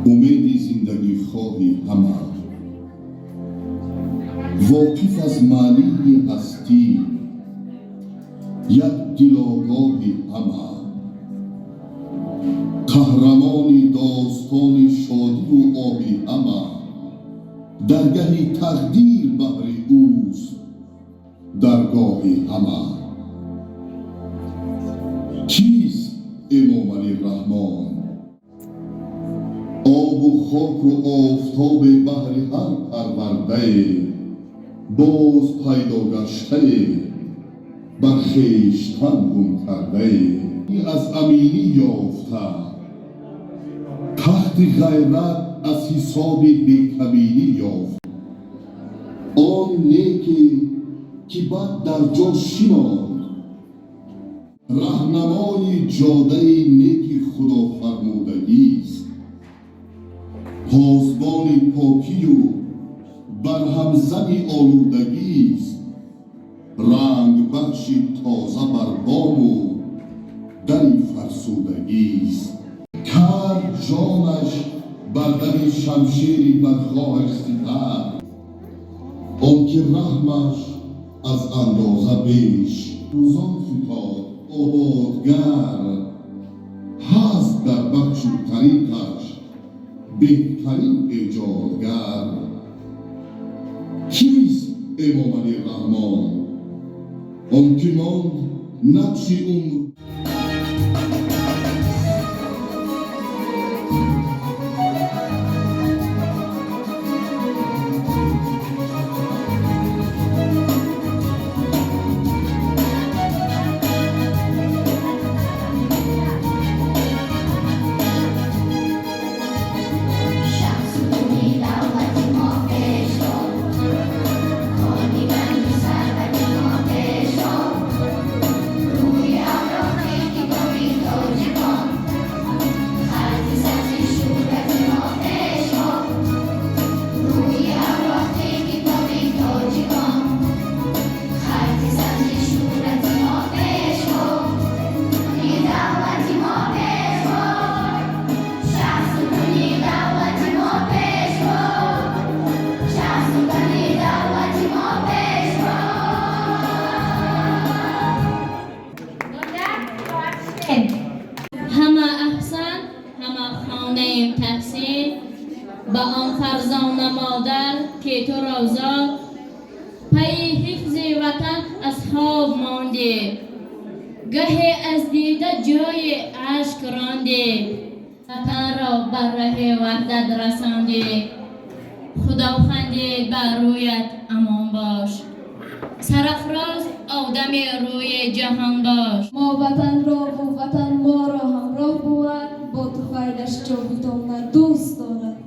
امید زندگی خواهی همه، واقف از معنی هستی، یک دلاگاهی همه، قهرمان داستان شادی و آبی همه، درگه تقدیر بهر اوست درگاهی همه. کیست امام علی رحمان؟ آب و خاک و آفتاب بحر هر پرورده، باز پیدا گشته بر خویشتن گم کرده. از امینی یافته تخت غیرت، از حساب بیکمینی یافت. آن نیکی که بد در جا شناخت، راهنمای جاده نیکی خدا فرمودگی است. پاسبان پاکی و برهم زن آلودگی است. رنگ بخش تازه بر بام و دل فرسودگی است. کرد جانش بر دل شمشیر بدخواهش سپر، آن که رحمش از اندازه بیش. روزان فتاد آبادگر، هست در بخش و طریقش بهترین ایجادگر. کیست امام علی رحمان؟ آن که ماند نقش عمر. همه احسن، همه خوانده تحسین، با آن فرزان مادر که تو روزا پی حفظ وطن از خواب مانده. گهی از دیده جای عشق رانده، وطن را بر ره وحدت رسانده. خداوند بر رویت امان باش، سرافراز آدم روی جهان باش. ما وطن را و وطن ما را همراه بود، با تو خیرش جاویدانه دوست دارد.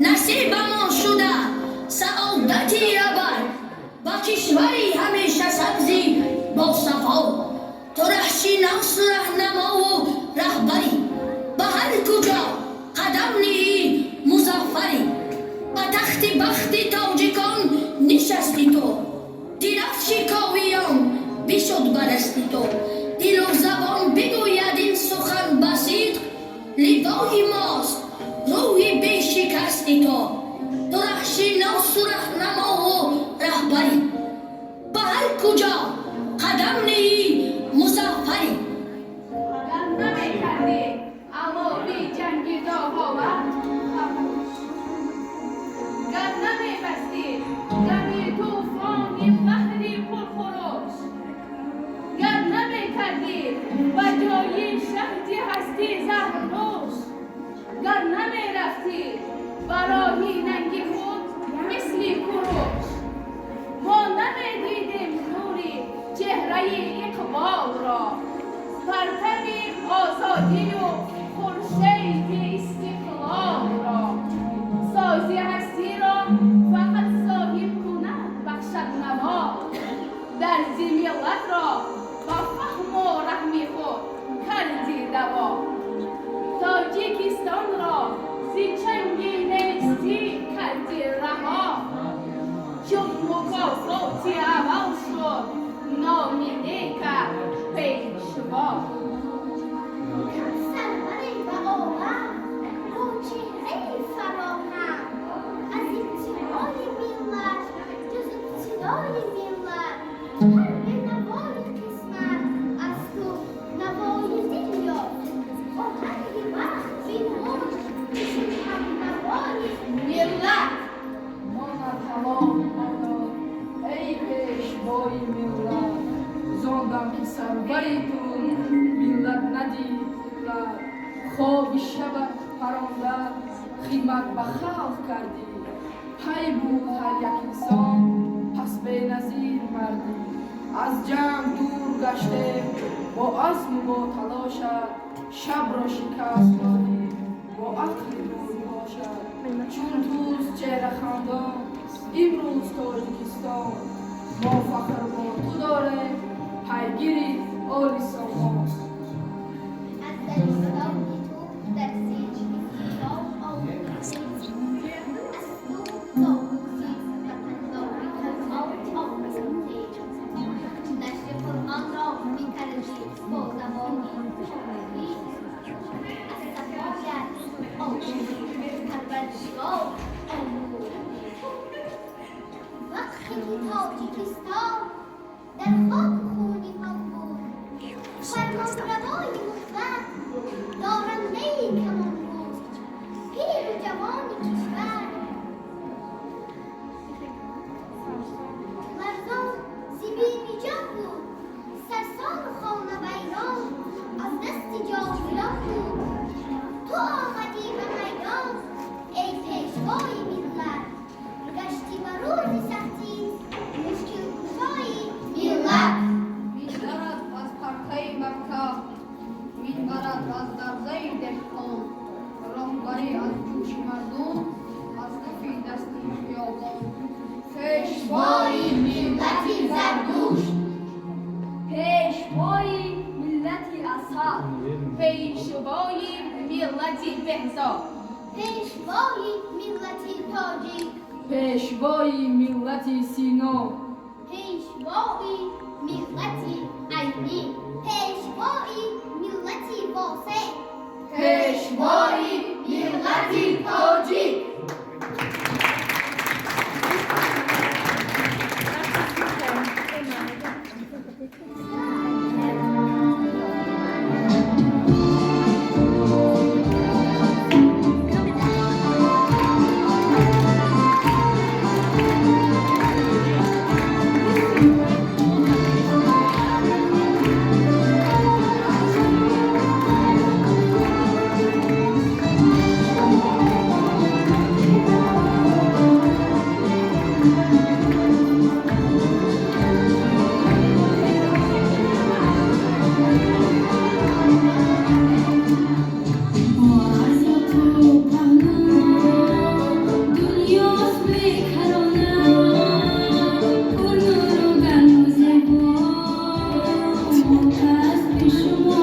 نصیبمان شده سعادتی ابد، با کشوری همیشه سبزی با صفا. تو رهشیناس رهنما و رهبری، به هر کجا قدم نهی مظفری. به تخت بخت تاجیکان نشستی تو، درفش کاویان بشد برستی تو. دل و زبان بگوید این سخن بسیط، لوای ماست روی بشکستی تو. تو رهشیناس رهنما و رهبری، به هر کجا قدم نهی مظفری. قدم نمی‌کردی اما بی جنگی داغ‌آور، گر نمی‌بستی گمی طوفانی بحری پرخروش، گر نمی‌کردی به جای شهد هستی زهرنوش، گر نمی‌رفتی برای آزادی و خورشید استقلال را سازی هستی را فقط صاحب کند بخشد نوا در زیر ملت را با فهم و رحم خود کردی دوا تاجیکستان را زی چنگ نیستی کردی رها چون مکافاتی اول شد نام نیک پیشوا سرور و آور با چهره فراهم از ابتدای ملت جز ابتدای ملت هر به نوای قسمت از تو نوای دل یافت آهنگ وقت بینمون بشون هم نوای ملت ماند حلال ماند ای پیشوای ملت زاندم که سروری تو ملت ندید خواب شب پرانده خدمت به خلق کردی پی بود هر یک انسان پس بینظیر مردی از جنگ دور گشته با عزم و با تلاشت شب را شکست دادی با عقل دور باشد چون توز چهره خندان امروز تاجیکستان ما فخر با تو داره پیگیری آلی سامان از دلستان تو در سیج استقلال آموزی از تو ناموزی و پنداری کلمات آموزی نشر قرآن را میکردی با زبانی شمالی از صفایت آموزی پروردگار آموزی وقتی که تاجیکستان در خاک خونی ما بود فرمانروای مطلق دارنده کمان بود پیر و جوان کشور مردم زبیبی جان بود سرسان و خانه بیران از دست جاهلان بود تو آمدی به میدان ای پیشوای ملت گشتی به روز سختی مشکل کشای ملت می‌دارد از پرتای مکه می‌برد از درزه دهقان راهبری از جوش مردم از کف دستی خیابان پیشوای ملتی زردوش پیشوای ملتی اصحاب پیشوای ملتی بهزاد پیشوای ملتی تاجیک پیشوای ملت سینا پیشوای ملتی عینی پیشوای ملتی واسع پیشوای ملتی تاجیک شما